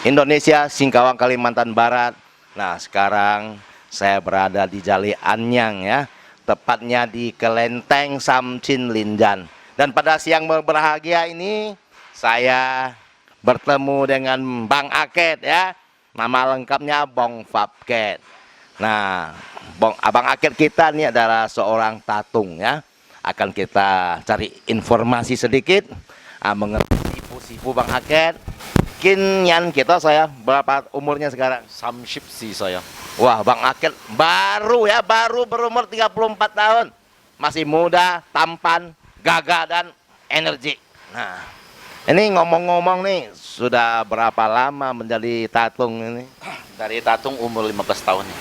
Indonesia, Singkawang, Kalimantan Barat. Nah, sekarang saya berada di Jali Anyang ya, tepatnya di Kelenteng Samchin Linjan. Dan pada siang berbahagia ini saya bertemu dengan Bang Aket ya. Nama lengkapnya Bong Fapket. Nah, Abang Aket kita ini adalah seorang tatung ya. Akan kita cari informasi sedikit mengenai sifu-sifu Bang Aket. Kinyan kita saya berapa umurnya sekarang? Samship sih saya. Wah, Bang Aket baru ya, baru berumur 34 tahun. Masih muda, tampan, gagah dan energi. Nah, ini ngomong-ngomong nih, sudah berapa lama menjadi tatung ini? Dari tatung umur 15 tahun nih.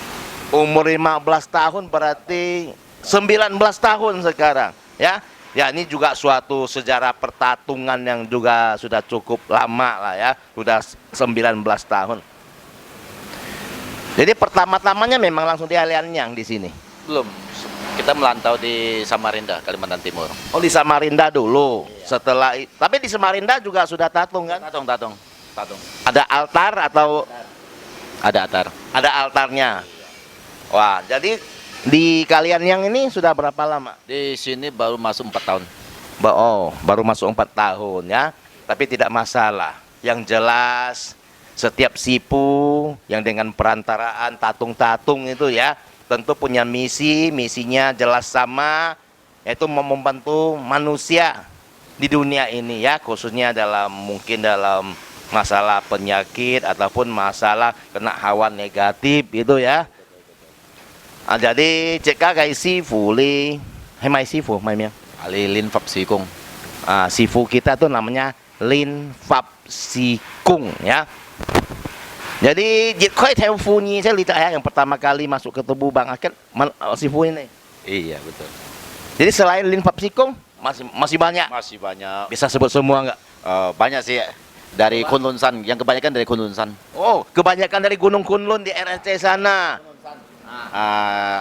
Umur 15 tahun berarti 19 tahun sekarang, ya. Ya, ini juga suatu sejarah pertatungan yang juga sudah cukup lama lah ya, sudah 19 tahun. Jadi pertama-tamanya memang langsung di Alianyang di sini. Belum. Kita melantau di Samarinda, Kalimantan Timur. Oh, di Samarinda dulu. Setelah tapi di Samarinda juga sudah tatung kan? Tatung. Ada altar atau Ada atar. ada altarnya? Wah, jadi di kalian yang ini sudah berapa lama? Di sini baru masuk 4 tahun. Oh, baru masuk 4 tahun ya. Tapi tidak masalah. Yang jelas setiap sipu yang dengan perantaraan tatung-tatung itu ya, tentu punya misinya jelas sama, yaitu membantu manusia di dunia ini ya, khususnya mungkin dalam masalah penyakit ataupun masalah kena hawa negatif itu ya. Jadi cekak kayak sifu li, mai sifu, mai miang. Ali Lin Fap Sikung. Sifu kita tuh namanya Lin Fap Sikung ya. Jadi koi Fu Nyi saya lihat ya, yang pertama kali masuk ke tubuh Bang Aket sifu ini. Iya, betul. Jadi selain Lin Fap Sikung masih banyak. Masih banyak. Bisa sebut semua nggak? Banyak sih. Dari Kunlunsan, yang kebanyakan dari Kunlunsan. Oh, kebanyakan dari Gunung Kunlun di RSC sana.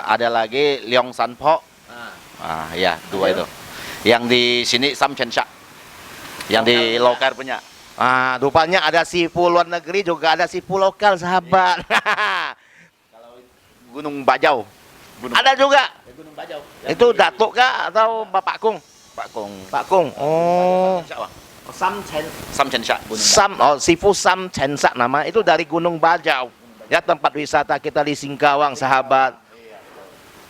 Ada lagi Leong San Po. Ya, dua itu. Yang di sini Sam Chen Sha. Yang di lokal punya. Rupanya ada sifu luar negeri juga ada sifu lokal, sahabat. Kalau Gunung Bajau. Ada juga. Gunung Bajau. Itu Datuk kah atau Bapak Kung? Pak Kong. Pak Kung. Oh. Sam Chen Sha. Sifu Sam Chen Sak nama itu dari Gunung Bajau. Ya, tempat wisata kita di Singkawang, sahabat.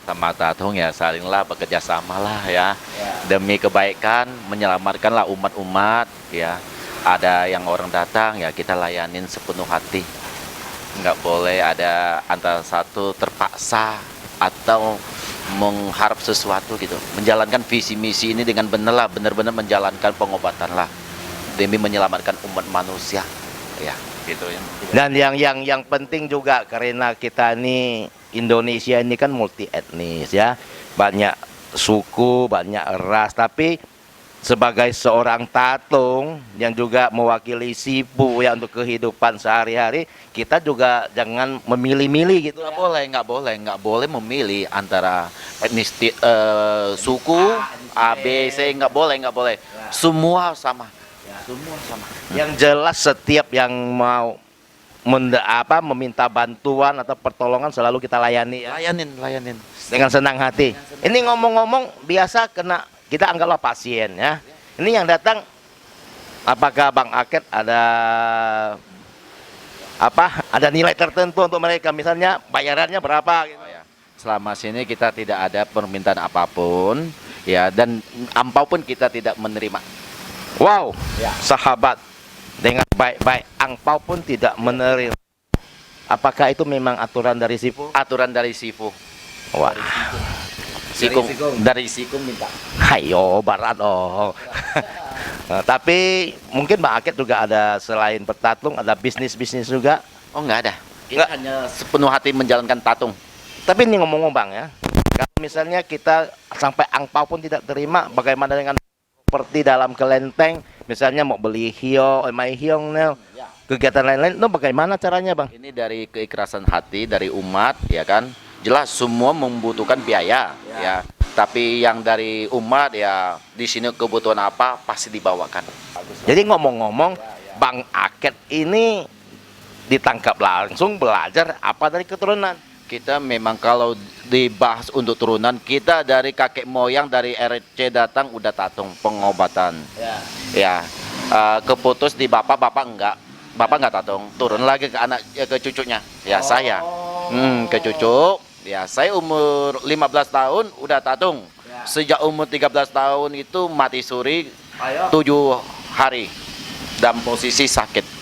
Sama tatung ya salinglah bekerja samalah ya. Demi kebaikan menyelamatkanlah umat-umat ya. Ada yang orang datang ya kita layanin sepenuh hati. Nggak boleh ada antara satu terpaksa atau mengharap sesuatu gitu. Menjalankan visi misi ini dengan benar-benar menjalankan pengobatan lah demi menyelamatkan umat manusia ya gitu ya. Dan yang penting juga karena kita ini Indonesia ini kan multi etnis ya, banyak suku, banyak ras, tapi sebagai seorang tatung yang juga mewakili sifu ya untuk kehidupan sehari-hari, kita juga jangan memilih-milih gitu. Nggak boleh memilih antara etnis suku A B C, nggak boleh. Semua sama. Yang jelas setiap yang mau meminta bantuan atau pertolongan selalu kita layani ya. Layanin. Dengan senang hati. Ini ngomong-ngomong biasa kita anggaplah pasien ya. Ini yang datang, apakah Bang Aket ada nilai tertentu untuk mereka, misalnya bayarannya berapa gitu. Selama sini kita tidak ada permintaan apapun ya, dan ampau pun kita tidak menerima. Wow, sahabat, dengan baik-baik angpau pun tidak menerima. Apakah itu memang aturan dari sifu? Aturan dari sifu. Wah. Dari Sikung minta. Hayo barat oh. Nah, tapi mungkin Bang Aket juga ada, selain bertatung ada bisnis juga. Oh, nggak ada. Kita hanya sepenuh hati menjalankan tatung. Tapi ini ngomong-ngomong Bang ya, kalau misalnya kita sampai angpau pun tidak terima, bagaimana dengan seperti dalam kelenteng, misalnya mau beli mai hiong, kegiatan lain-lain, itu bagaimana caranya Bang? Ini dari keikhlasan hati dari umat ya kan. Jelas semua membutuhkan biaya ya. Tapi yang dari umat ya di sini kebutuhan apa pasti dibawakan. Jadi ngomong-ngomong, Bang Aket ini ditangkap langsung belajar apa dari keturunan. Kita memang kalau dibahas untuk turunan, kita dari kakek moyang dari RC datang udah tatung pengobatan. Ya, keputus di bapak enggak. Bapak enggak tatung, turun lagi ke anak ke cucunya. Ya saya. Ke cucu. Ya, saya umur 15 tahun udah tatung. Sejak umur 13 tahun itu mati suri 7 hari dalam posisi sakit.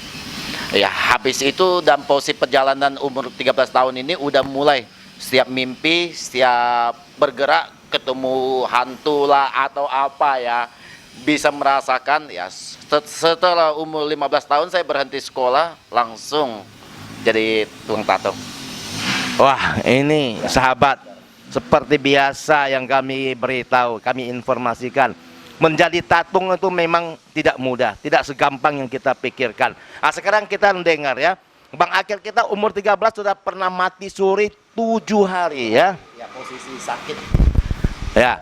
Ya, habis itu dalam posisi perjalanan umur 13 tahun ini udah mulai setiap mimpi, setiap bergerak ketemu hantu lah atau apa ya, bisa merasakan ya. Setelah umur 15 tahun saya berhenti sekolah, langsung jadi tukang tato. Wah, ini sahabat, seperti biasa yang kami beritahu, kami informasikan, menjadi tatung itu memang tidak mudah, tidak segampang yang kita pikirkan. Nah, sekarang kita mendengar ya, Bang Akil kita umur 13 sudah pernah mati suri 7 hari ya. Ya, posisi sakit. Ya.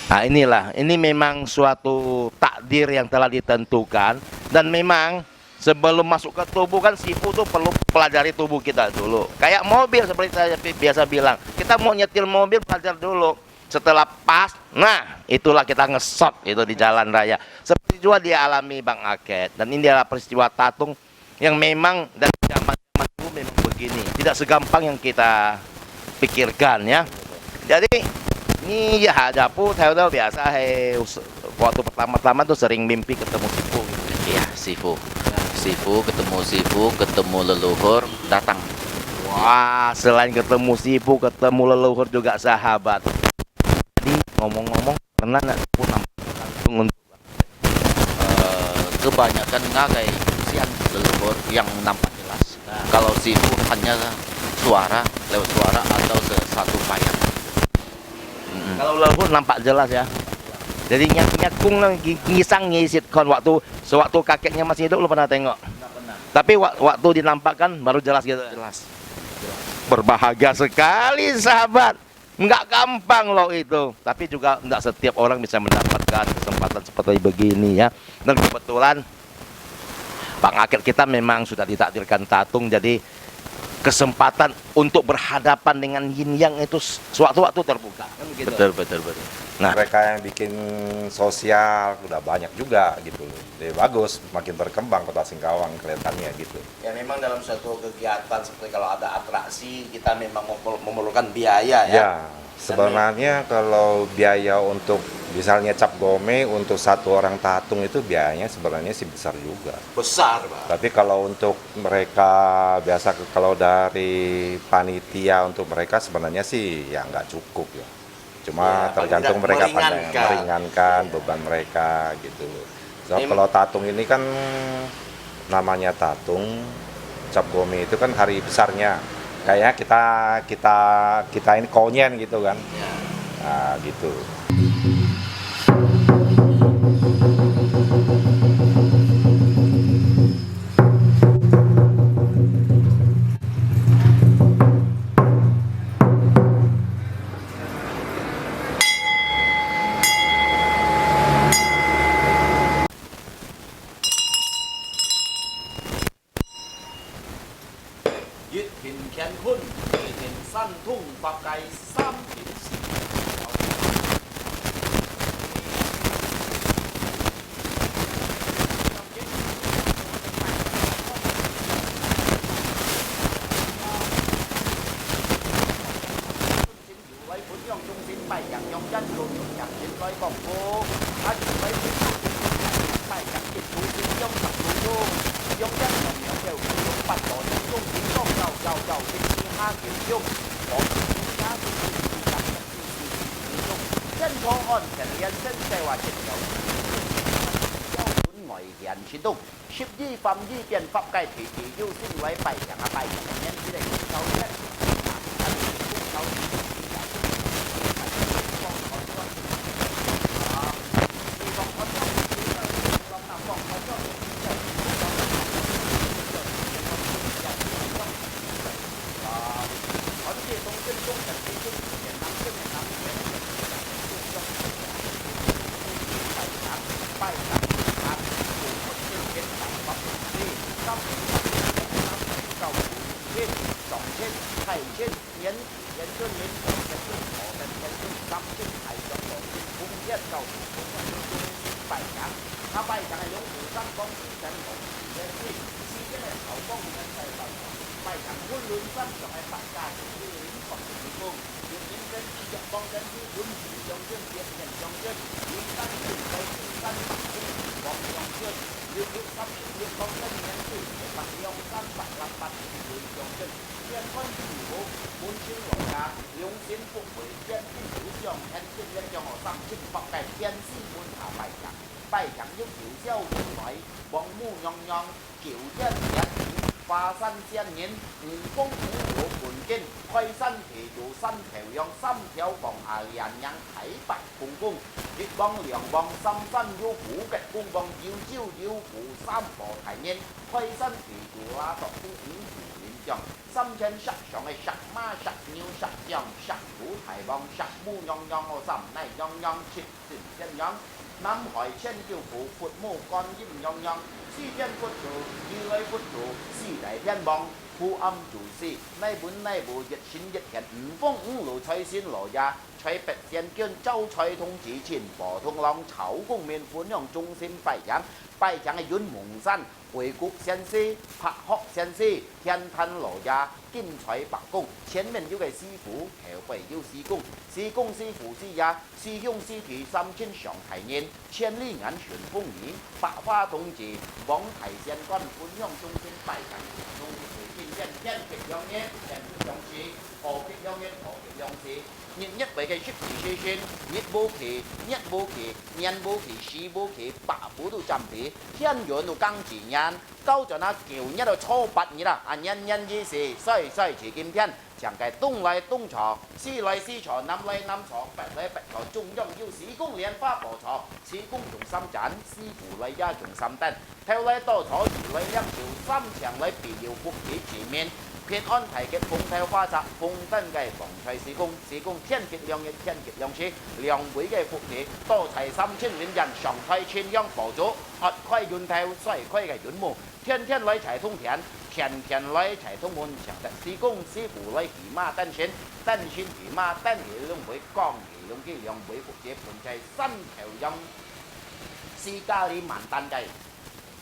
Nah, inilah, ini memang suatu takdir yang telah ditentukan, dan memang sebelum masuk ke tubuh kan sifu tuh perlu pelajari tubuh kita dulu. Kayak mobil seperti saya biasa bilang, kita mau nyetir mobil belajar dulu. Setelah pas, nah itulah kita ngesot itu di jalan raya. Seperti juga dialami Bang Aket, dan ini adalah peristiwa tatung yang memang dari zaman dulu memang begini, tidak segampang yang kita pikirkan ya. Jadi ini ya Japu tahu biasa waktu pertama-tama tuh sering mimpi ketemu sifu. Iya, sifu ketemu leluhur datang. Wah, selain ketemu sifu, ketemu leluhur juga sahabat. Jadi ngomong-ngomong, pernah nggak sifu nampak langsung untuk Kebanyakan ngagai siang leluhur yang nampak jelas. Kalau sifu hanya suara, lewat suara atau satu bayang. kalau leluhur nampak jelas ya. Jadi nyakung ngisang ngisit kon sewaktu kakeknya masih hidup lu pernah tengok. Tapi waktu dinampakkan baru jelas gitu. Jelas. Berbahagia sekali sahabat. Nggak gampang loh itu. Tapi juga nggak setiap orang bisa mendapatkan kesempatan seperti begini ya. Dan kebetulan Bang Akil kita memang sudah ditakdirkan tatung, jadi kesempatan untuk berhadapan dengan yin yang itu sewaktu-waktu terbuka. Kan begitu? Betul. Nah, Mereka yang bikin sosial udah banyak juga gitu. Jadi bagus, makin berkembang Kota Singkawang kelihatannya gitu. ya memang dalam suatu kegiatan seperti kalau ada atraksi kita memang memerlukan biaya ya. Ya, sebenarnya kalau biaya untuk misalnya cap gome untuk satu orang tatung itu biayanya sebenarnya sih besar juga. Besar, Pak. Tapi kalau untuk mereka biasa kalau dari panitia untuk mereka sebenarnya sih ya nggak cukup ya. Cuma Ya, tergantung mereka pandai meringankan Ya. beban mereka gitu. So, Ini- kalau tatung ini kan namanya tatung, cap gome itu kan hari besarnya. Kayaknya kita ini konyen gitu kan. Nah, gitu. Yết hình khen hun, hình săn thung và cây sam hình xì. Lấy cuốn dòng trung sinh bảy dạng dòng chân rồi nhung nhạc trên loài bỏng cô. Anh lấy cuốn dòng trung sinh bảy dạng dịch thú sinh dòng tập thú đô. Dòng chân dòng nhạc đều cùng dòng bạch đỏ dòng trung sinh dòng giàu sinh sinh ha kiếm dung. Có sinh sinh ha sinh sinh sinh sinh sinh sinh dung. Chân khó ổn kẻ liên chân xe hòa chân dấu. Dấu cuốn ngồi hiện sinh dung. Ship di phẩm di tiền phẩm cải thủy thủy du sinh lấy bảy dạng bảy dạng nhân dưới đây cũng sáu nhất. Anh cũng sáu nhất. 千、上千、太千、年天尊年、天尊火神、天尊三千、太上老千、风天高土、风天中拜强，他拜强的龙虎山公司神龙天水，西边的草公人在拜强，拜强昆仑山上的百家姓林佛的地方，有年根一日光根是文武将军、别人将军，林山是在山上的王将军，有三六光根年是白龙山白蓝八林将军，天官地府本身来家，良心不违，天地有将，天地一将我三千八百天师门下拜强。拜强要求孝人来，王母娘娘求天日华山仙人，五公五罗本经，开山祈求三条阳，三条房下连人体白公公，一望两望三山有虎吉公望，有朝有虎三宝大年，开山祈求拉到公五连将，三千石上的石马石牛石羊石虎大王石母娘娘我三奶娘娘七千天阳。南海千叫父，佛母观音娘娘，四天佛祖，如来佛祖，四大天王，富暗住世，乃本乃无日新日日，五方五路财神罗呀，财白仙君，周财通子钱，佛通郎，草公面款向众生拜强，拜强的云蒙山。回谷先师、拍学先师、天坛罗呀、金财白公，前面有个师傅，后背有师公，师公师傅师爷，师兄师弟三千上台年，千里眼旋风雨，百花同志，王台仙官分享众生拜强，龙水金天天极良年，天极良时，何极良年，何极良时。日一為嘅出時四宣，日無期，日無期，年無期，時無期，百步都占皮，天元都更自然，高在那橋一度初八日啦，人人以是，歲歲似金天，長計東來東床，西來西床，南來南床，北來北床，中央要時公蓮花寶床，時公仲三盞，師傅來家仲三燈，頭來多坐，二來兩條，三牆來必要福氣前面。偏安提嘅鳳頭花澤，鳳燈嘅防財施工，施工天極亮日，天極亮時，兩會嘅福氣，多齊三千連人，上推千央佛祖，壓虧潤頭，衰虧嘅潤母，天天來齊通田，天天來齊通門，長得施工師傅來騎馬登船，登船騎馬登起兩會，降起兩機兩會福氣盤齊新條音，私家裏萬單計，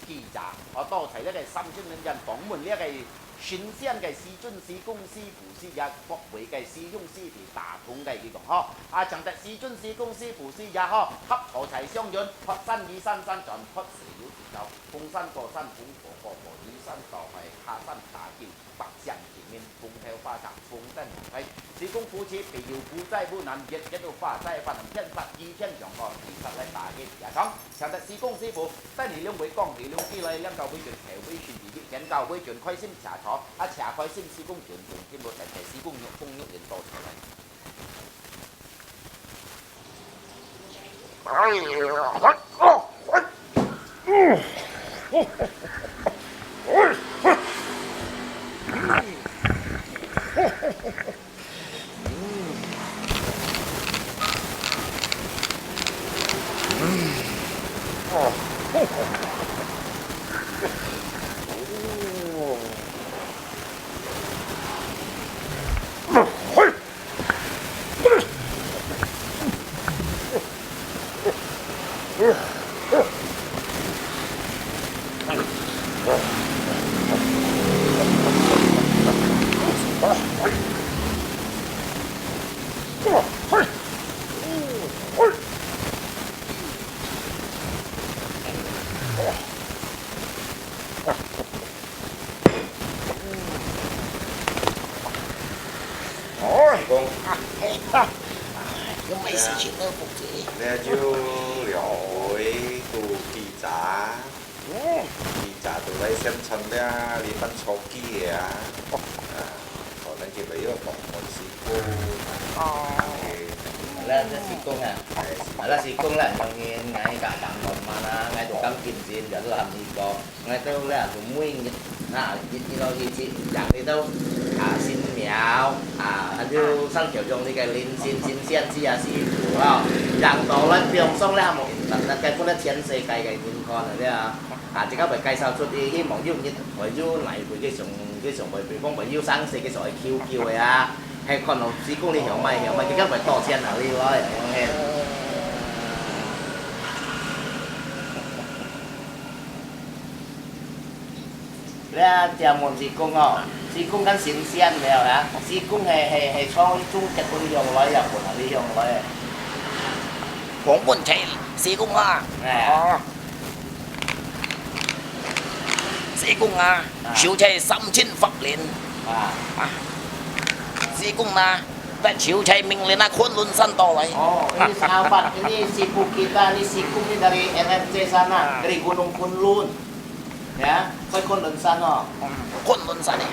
記雜，我多齊呢個三千連人訪問呢個。神仙嘅師尊、師公、師父、師爺，各位嘅師兄師弟打通嘅呢個嗬，長得師尊、師公、師父、師爺嗬，合坐齊相潤，佛山以山山盡，佛時要自走，鳳山過山鳳過過過，以山倒係下山打劍，白象前面鳳頭花澤，鳳燈紅輝，師公夫妻必要負債不難，日日都花債發能天發二天上岸，其實嚟打擊也講，長得師公師父，得你兩位講起兩機嚟，兩嚿會盡條會傳自己，人教會盡開心查錯，查開心師公盡盡添到齊齊師公肉公肉人多出嚟。有咩事情都服自己。那就兩位都記者，記者都嚟宣傳咧，呢份錯記啊，可能佢俾個訪問師傅，là sĩ công à, là sĩ công là ngay ngay cả đảng họp mà là ngay tổ cam kiểm diện để làm gì có ngay đâu là cũng mua ít ít đâu gì chị chẳng đi đâu xin mèo anh yêu sang kiểu trong đi cái linh xin chi sĩ phụ chẳng đó là film xong là một cái con là chiến sĩ cái cuốn con rồi đấy 即刻咪介紹出啲希望要為要嚟會嘅上為比方為要生死嘅上係 QQ 嘅啊，係可能只公你響咪，即刻咪多錢啊呢個係。咧就門師公哦，師公緊新鮮了啊，師公係創中日本用來日本啊，你用來。廣門齊師公啊，哦，師公啊，小齊3000年啊，師公啊，但小齊命令啊昆崙山到來。oh ini sahabat, ini sipu kita, ini siku ini dari NFC sana, dari Gunung Kunlun, ya, koi Kunlun sana. 昆崙山呢？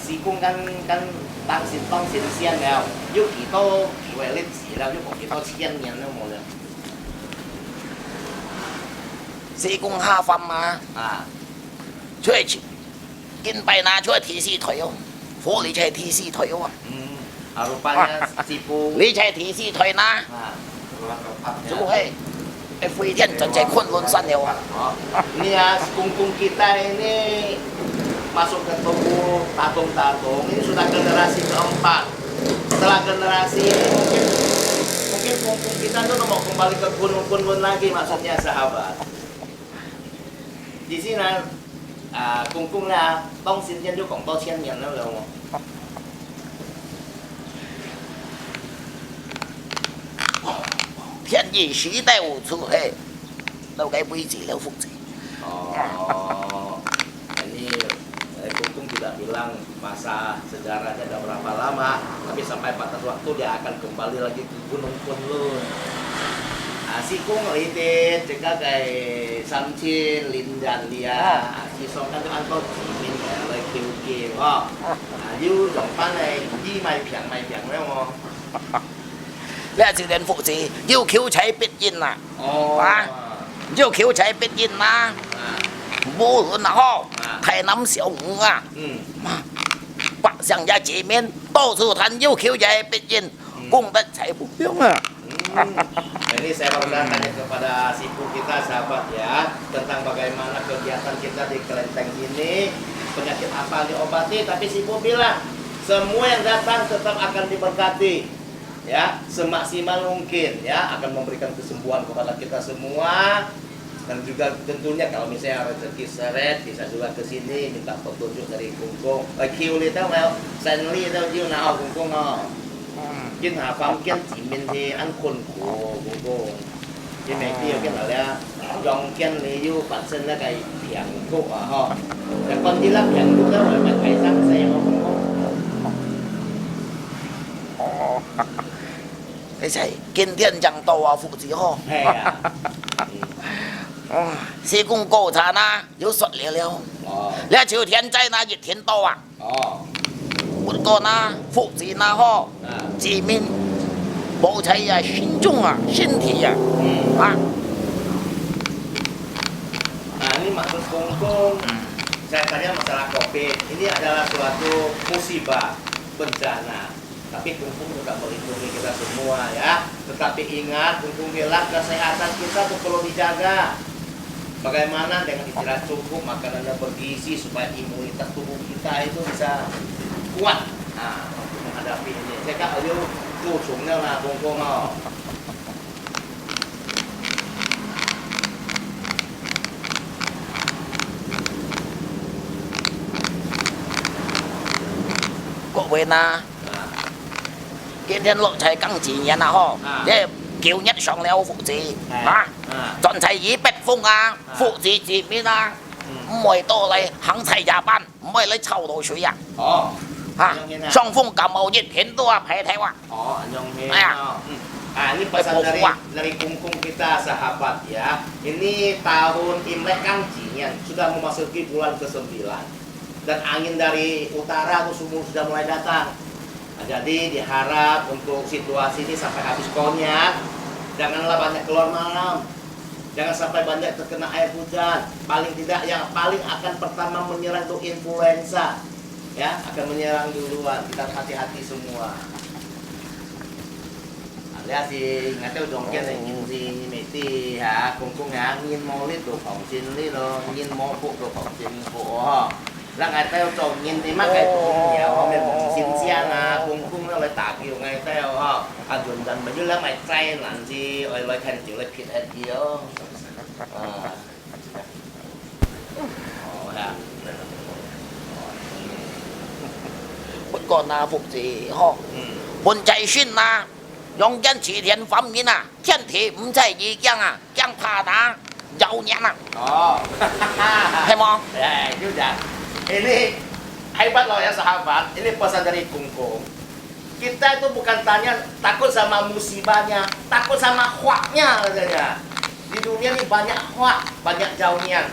師公當先先了，要幾多幾位歷史了，要講幾多千年都冇了。師公下凡啊，啊，ช่วยกินไปนะช่วยทีซี่ถอย哦，火你ใช่ทีซี่ถอย哦， rupanya sipu. 你ใช่ทีซี่ถอยนะ Nah, 就係ไ飛天就係昆崙山了啊。 oh, ini ya kungkung kita ini masuk ke tubuh tatung-tatung ini sudah generasi keempat. Setelah generasi ini mungkin kungkung kita tuh mau kembali ke Gunung Kunlun lagi maksudnya sahabat. Di sini kungkungnya tong xin nhân cũng to千年了冇？ 天意時代無處嘿，都該位置了福子。 Oh, ini Kungkung tidak bilang masa sejarah ada berapa lama, tapi sampai batas waktu dia akan kembali lagi ke Gunung Kunlun. Si Kung ritit, cekak kayak Samcin, Lindan dia, si Sokan itu anto jimin ya, lagi kiu-kiu, oh. Yu dong pan này, di mai piang đấy không? 呢一段福子要橋齊必然啊， Oh, 要橋齊必然啊，無論啊呵，太諗小五啊，百上一見面，到處談要橋齊必然，功德齊無疆啊。 Ini saya baru tanya kepada sipu kita sahabat ya tentang bagaimana kegiatan kita di kelenteng ini, penyakit apa diobati, tapi sipu bilang semua yang datang tetap akan diberkati ya semaksimal mungkin ya, akan memberikan kesembuhan kepada kita semua. Dan juga tentunya kalau misalnya rezeki seret bisa juga ke sini minta petunjuk dari Kungkung. Kiu li tao mau, san li tao jiu na Kungkung oh. Kiên Hà Phong kiên chỉ mình thì ăn khuẩn của Kungkung. Kiên này tiêu kiên ở đây dòng kiên lý yêu bản thân là cái biển cụ ở họ. Cái con đi lắp biển cụ đó rồi mà phải răng xe mà Kungkung. 你係見天人道啊，福子呵。 Hay à. 師公高產啊，要xuất了了。 Ờ. 你朝天仔那熱天多啊， Ờ. 活過那福子那呵， À. 自面冇齊啊，心中啊，身體啊，啊， Nah ini maksud Kungkung. Saya tanya masalah COVID. Ini adalah suatu musibah, bencana. Tapi Kungkung juga melindungi kita semua ya. Tetapi ingat, Kungkung bilang kesehatan kita tuh perlu dijaga. Bagaimana dengan istirahat cukup, makanan yang bergizi supaya imunitas tubuh kita itu bisa kuat. Nah, untuk menghadapi ini. Saya kak ayo tuh sungnya lah Kungkung oh.各位呐，見天落齊更自然啊呵，即係叫一上了福子啊，盡齊以逼風啊，福子字面啊，唔係多嚟肯齊廿班，唔係你抽到水啊， Oh. 啊，傷風感冒熱天都啊排睇哇， Oh, Anyong Heo. Ah. Ini pesan dari Kungkung kita sahabat ya. Ini tahun Imlek Kang Jinian sudah memasuki bulan ke-9 dan angin dari utara tuh sudah mulai datang. Nah, jadi diharap untuk situasi ini sampai habis konyak, janganlah banyak keluar malam. Jangan sampai banyak terkena air hujan. Paling tidak yang paling akan pertama menyerang itu influenza. Ya, akan menyerang duluan. Kita hati-hati semua. Lihat si ngate dong kian ngin si meti ha kung ha ngin mo lit do phòng chin li lo ngin mo phụ do phòng chin phụ ho là ngài teo trồng nhìn thì mắc cái tụng nhiều họ mình bóng xin xiang à cung nó lại tả kiểu ngài teo ha à dùn dần mà như là mày trai làm gì rồi lại thành chịu lạiผิดhết gì đó ha 不過那福字呵，半制孫啊，用緊池田方面啊，天體唔制意驚啊，驚怕打有人啊， oh 係冇？ ya sudah ini hebat loh ya sahabat ini pesan dari Kungkung kita itu bukan tanya takut sama musibahnya takut sama hoaknya katanya di dunia ini banyak hoak banyak jauhian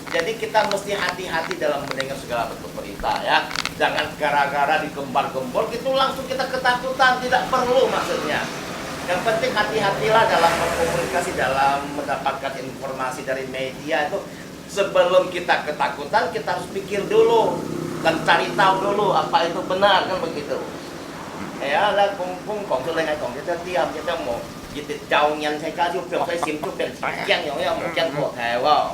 jadi kita mesti hati-hati dalam mendengar segala bentuk berita ya jangan gara-gara digembar-gembor gitu langsung kita ketakutan tidak perlu maksudnya yang penting hati-hatilah dalam berkomunikasi dalam mendapatkan informasi dari media itu sebelum kita ketakutan kita harus pikir dulu dan cari tahu dulu apa itu benar kan begitu ya là cũng còn tôi lên hay còn cái tiêm cho một dịch tịch trâu nhanh hay cá giúp cho cái sim chút dan panjang ya một chân của thèo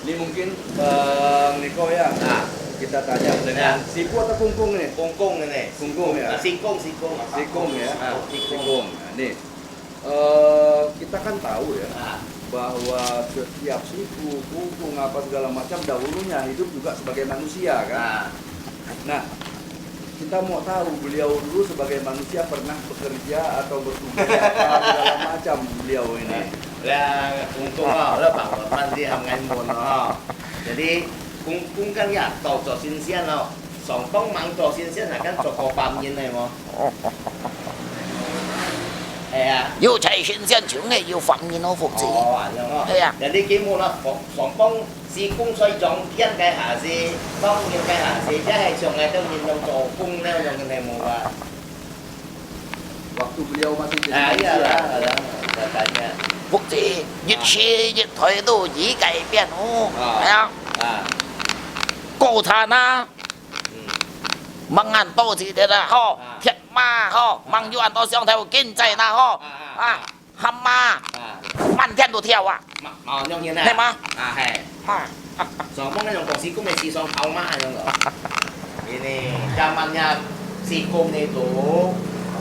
Ini mungkin Bang Niko ya. Nah. Kita tanya dengan Siku atau Kungkung nih? kungkung ini Kungkung ya. sikung Sikung ya. Ah, Sikung. Nah, nih. Kita kan tahu ya nah, bahwa setiap suku, kungkung apa segala macam dahulunya hidup juga sebagai manusia kan. nah. Nah, kita mau tahu beliau dulu sebagai manusia pernah bekerja atau bertugas apa segala macam beliau ini. Là kungkung là bảo là ban đi hàng ngày một jadi kungkung kan ya tàu trò xin xiên nào sòng tông mang trò xin xiên là kan trò có phạm nhân này mà à 要齊先先搶嘅要訓練好福字， 係啊 jadi cái là sòng tông si cung xoay tròn kiên cái hả gì tông kiên cái hả gì chứ hay trồng ngày tao nhìn trong trò cung neo trong cái này mà Waktu beliau masih jadi à iya manusia. lah katanya 福字越遲越退都已改變哦，係啊， à 高產啊， mang ăn to gì thế là ho thiệt ma ho mang yêu ăn to xong theo kinh tế na ho à hâm ma à man thiên đồ theo à như thế này thế mà à hay ha Sombong kan yang si kum si song tau mah yang enggak. Ini zamannya si kum itu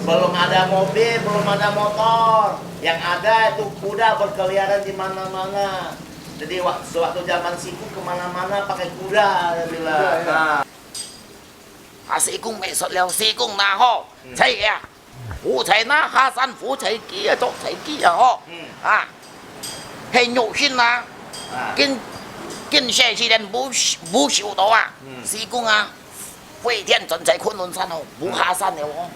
belum ada mobil, belum ada motor. Yang ada itu kuda berkeliaran di mana-mana. Jadi sewaktu zaman si kum kemana-mana pakai kuda dia bilang. Nah, à sĩ cung mẹ sợ leo sĩ cung na ho thấy à phú thấy na ha san phú thấy kia chỗ thấy kia ho à hay nhụ xin na à, kinh kinh xe chỉ đến bú xỉu đó à sĩ cung à phi thiên chuẩn chạy khuôn luân san ho bú ha san này ho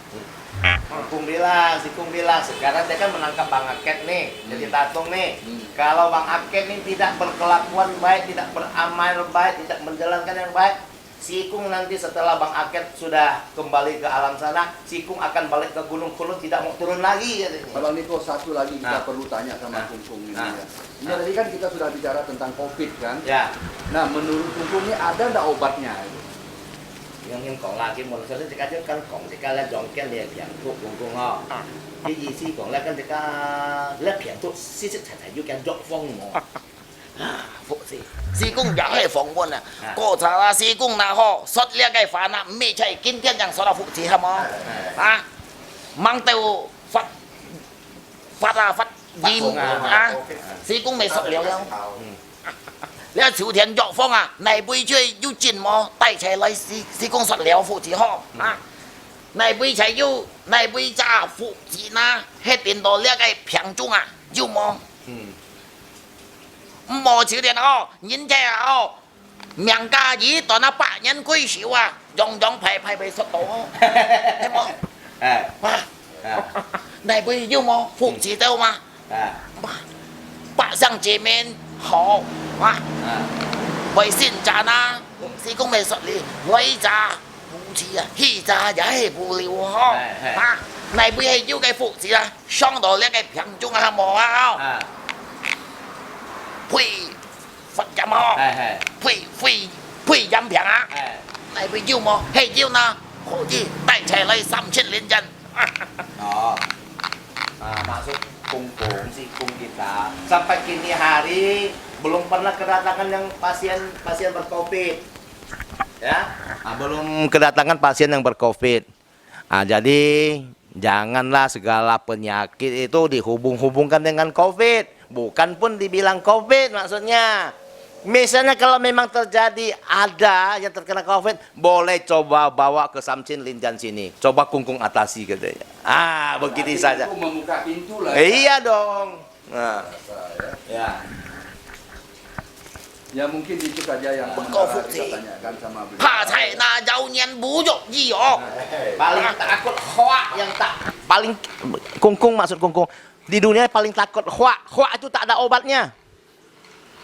si kum bilang sekarang dia kan menangkap Bang Aket nih, jadi tatung nih. Kalau Bang Aket ini tidak berkelakuan baik, tidak beramal baik, tidak menjalankan yang baik, si Ikung nanti setelah Bang Aket sudah kembali ke alam sana, si Ikung akan balik ke Gunung Kulut, tidak mau turun lagi katanya. Bang Niko, satu lagi kita Nah. perlu tanya sama Nah. Kungkung ini Nah. ya. Ini tadi kan kita sudah bicara tentang COVID kan. Ya, Nah, menurut Kungkung ini ada nggak obatnya? nhưng còn là cái một số cái cái kan còn cái là dòng cái liệt hiện thuốc cùng cùng ho. Cái gì si còn là cái liệt hiện thuốc si si thải thải yêu cái dọc phong mồ. phụ gì sĩ cung chẳng hề phỏng vấn à À. cô thà là sĩ cung na ho xuất lia cái phản à mẹ chạy kinh thiên chẳng sao là phụ gì hả mà à mang tiêu phát phát à phát gì à sĩ cung mày xuất liệu khôngแล้ว朝田作風啊，嚟杯出要戰麼？帶齊嚟施工實了父子呵啊！嚟杯齊要嚟杯揸父子啦，喺電腦呢個平中啊，要麼唔麼朝田呵，人家呵，名家兒當那百人歸少啊，樣樣排被摔到呵，係麼？ Eh, 啊！ eh, 嚟杯要麼父子到嘛？ eh, 百上見面好啊！ eh. 為先賺啊！施工未實力，女咋唔似啊，欺咋也係無聊呵。係啊，嚟背係要嘅福字啊，上到呢個平中啊冇啊， Ah, 配佛音呵， eh, 配音平啊， eh, 嚟背要麼係要呢，好似帶齊嚟3000連人。Oh. Nah, maksud kungkung si kung kita sampai kini hari belum pernah kedatangan yang pasien berkovid, ya, belum kedatangan pasien yang berkovid. Jadi janganlah segala penyakit itu dihubung-hubungkan dengan covid, bukan pun dibilang covid maksudnya. Misalnya kalau memang terjadi ada yang terkena COVID, boleh coba bawa ke Samchin Linjan sini. Coba kungkung atasi katanya. Begitu saja. Itu membuka pintu lah. Iya dong. Nah, ya. Ya mungkin itu saja yang Berkovid kita tanyakan sama beliau. 怕菜那妖年不容易哦。 Paling takut hoak yang tak paling kungkung maksud kungkung di dunia paling takut hoak. Hoak itu tak ada obatnya.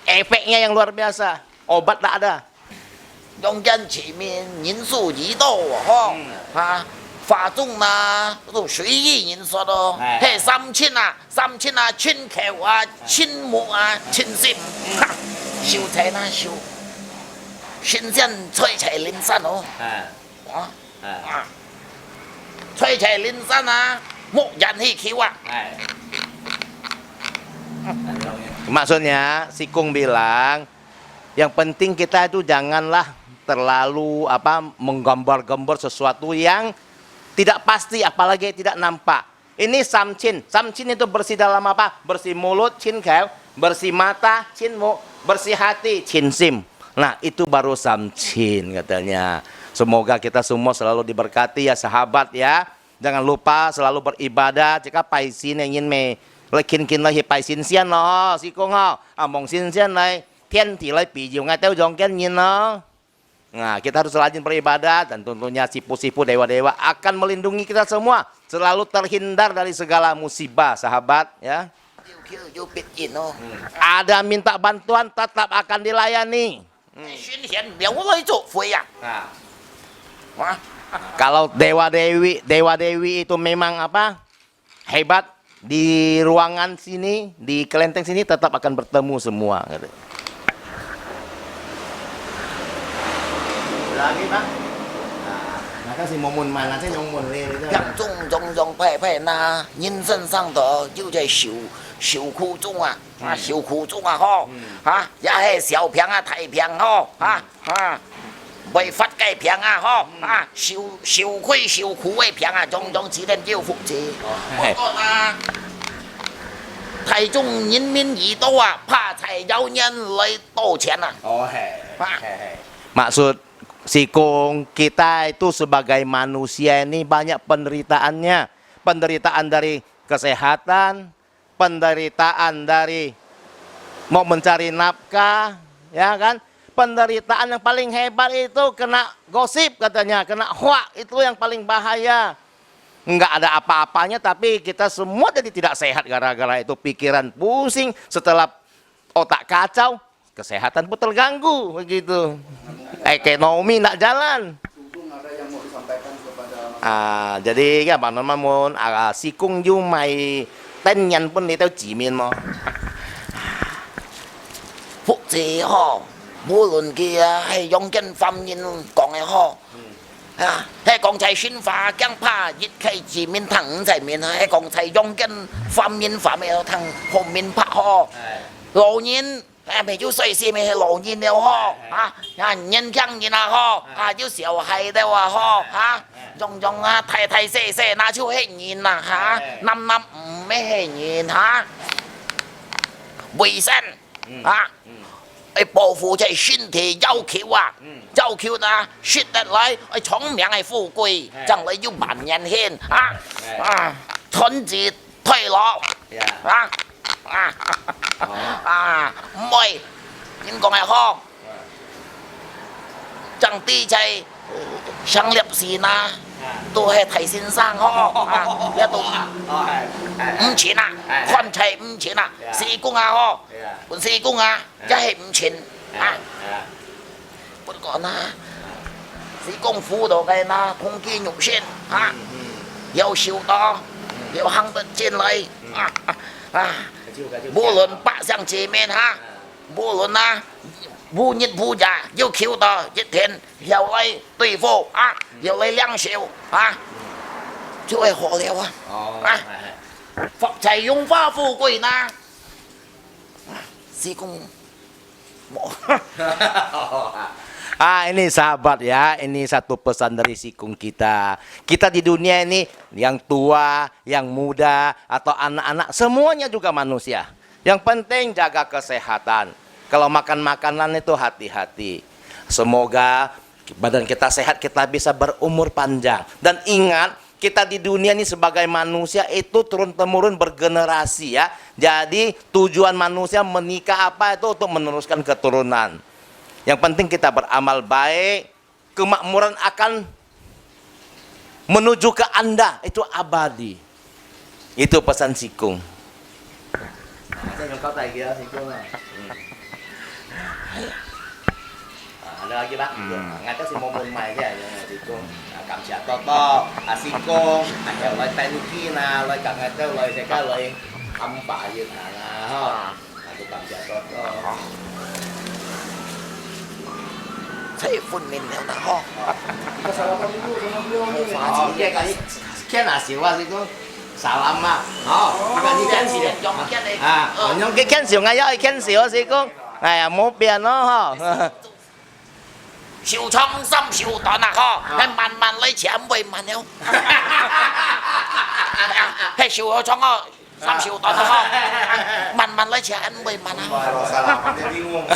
Efeknya yang luar biasa. Obat tak ada. 用人前面人数已多哦，啊，法中呢都随意人说咯，嘿3000啊，3000啊，千口啊，千木啊，千心，哈，修才那修，新鲜吹起灵山哦，啊，吹起灵山啊，木人去求啊。 Maksudnya si Kung bilang yang penting kita itu janganlah terlalu menggambar-gambar sesuatu yang tidak pasti apalagi tidak nampak. Ini samchin. Samchin itu bersih dalam apa? Bersih mulut, chin kau, bersih mata, chin mu, bersih hati, chin sim. Nah, itu baru samchin katanya. Semoga kita semua selalu diberkati ya sahabat ya. Jangan lupa selalu beribadah jika paisin ingin kin kin lai pai sin xian lo si kong ho mong sin xian lai tian ti lai pi jiu ngai teu jong ken yin lo. Nah, kita harus rajin beribadah dan tentunya sipu-sipu dewa-dewa akan melindungi kita semua selalu terhindar dari segala musibah sahabat ya. Ada minta bantuan tetap akan dilayani. Kalau dewa-dewi itu memang hebat, di ruangan sini, di kelenteng sini tetap akan bertemu semua. Lagi Pak. Nah, kan si momun mana sih momun ini? 种派派那人身上的就在受苦中啊，受苦中啊吼，也係小平啊太平吼，為佛嘅平啊吼，受亏受苦嘅平啊，種只能叫福字。不過啊，台中人民耳朵啊，怕財有人嚟多錢啊。 Maksud si Kung, kita itu sebagai manusia ini banyak penderitaannya. Penderitaan dari kesehatan, penderitaan dari mau mencari nafkah, ya kan? Penderitaan yang paling hebat itu kena gosip katanya, kena hoak, itu yang paling bahaya. Enggak ada apa-apanya tapi kita semua jadi tidak sehat gara-gara itu, pikiran pusing, setelah otak kacau, kesehatan pun terganggu begitu. Ekonomi tidak jalan. Kungkung ada yang mau disampaikan kepada Jadi ya Pak Norman si Kung yu mai tên nhân pun đi theo chỉ miền mà. Phúc gì ho, vô luận kia hay dùng kinh phạm nhân còn hay ho, hay còn chạy xuyên phá càng phá ít khi chỉ miền thẳng chạy miền hay còn chạy dùng kinh phạm nhân phạm miền thằng hồn miền phá ho, lộ nhiên mày chú xây xe mày lộ nhiên đâu ho, nhân khang nhiên à ho, chú xỉu hay đâu à ho, dùng thay xe na chú hết nhìn à năm mấy hết nhìn卫生ไอ้保护在身体要求啊，要求呢，说得来，哎，聪明係富貴，將來要萬人獻蠢字推落唔係，點講係好？將啲就係上立時啦，都係提先生呵，一度5錢啊，看齊5錢啊，4公啊呵，本4公啊，一係5錢啊，不過呢，4公輔導嘅呢，空肌肉先啊，有少多，有行得進嚟無論百上前面哈，無論啊。不日不夜要求到一天要來對付要來兩手就会火了啊！哦啊，发财荣华富贵呢？师公，mau Ini sahabat ya, ini satu pesan dari sikung kita. Kita di dunia ini, yang tua, yang muda, atau anak-anak, semuanya juga manusia. Yang penting jaga kesehatan. Kalau makan makanan itu hati-hati. Semoga badan kita sehat, kita bisa berumur panjang. Dan ingat, kita di dunia ini sebagai manusia itu turun-temurun bergenerasi ya. Jadi tujuan manusia menikah apa itu untuk meneruskan keturunan. Yang penting kita beramal baik, kemakmuran akan menuju ke Anda, itu abadi. Itu pesan sikung. Ada lagi Pak? Ngata si momen mai aja sikung. Cảm giác to to, sikung, heo loài tay nuki na, loài cả ngata loài sẽ cả loài âm bả như thế nào ha. Aku cảm giác to to. thấy phun mình theo nào ho. Kita salaman dulu sama beliau nih. Oke kali kian hasil wah itu salam mah. Kali kian sih deh. Trong cái này. Những cái kian sih ngay kian sih sih cũng. Này một biển nó ha. Siêu trong xăm siêu tỏ nà ho. Hay man lấy chém với man nhau. Hay siêu trong ho. Xăm siêu tỏ nà ho. Man lấy chém với man nhau. Kalau salaman dia bingung.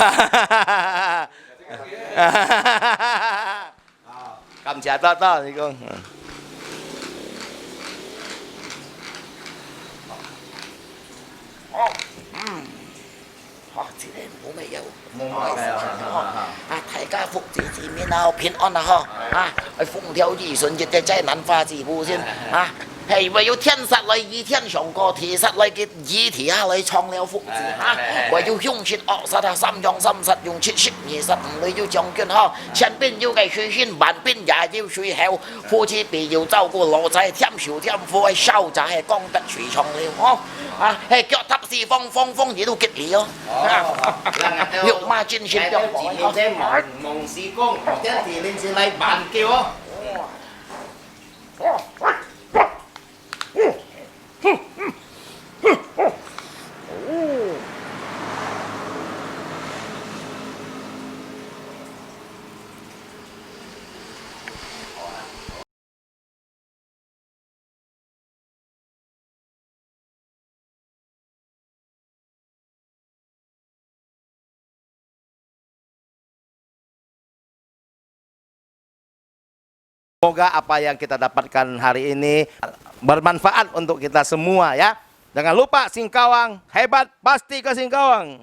Cầm chả to to thì con. Họ chỉ đến bố mẹ yêu. Thầy ca phục chỉ miền nào phiền on là ho. Phụng theo gì xuân dịch trái nắn pha chỉ bù xin. Hay vì yêu thiên sát lại y thiên sống có thì sát lại cái y thì lại trong leo phục gì ha. Vì yêu hung chết ọ sát ha sam trong sam sát dùng chết xích nhị sát lấy yêu trong kiên ha. Chân bên yêu cái suy hin bản bên nhà yêu suy heo. Phu chi bị yêu照顾老仔添少添富係收仔係光得水從了呵。係腳踏是風風風嘢都激烈咯。肉嘛專線Theo chỉ mình thêm mong sĩ công, thế thì lên sẽ lấy bàn kêu. Semoga apa yang kita dapatkan hari ini bermanfaat untuk kita semua ya. Jangan lupa Singkawang hebat pasti ke Singkawang.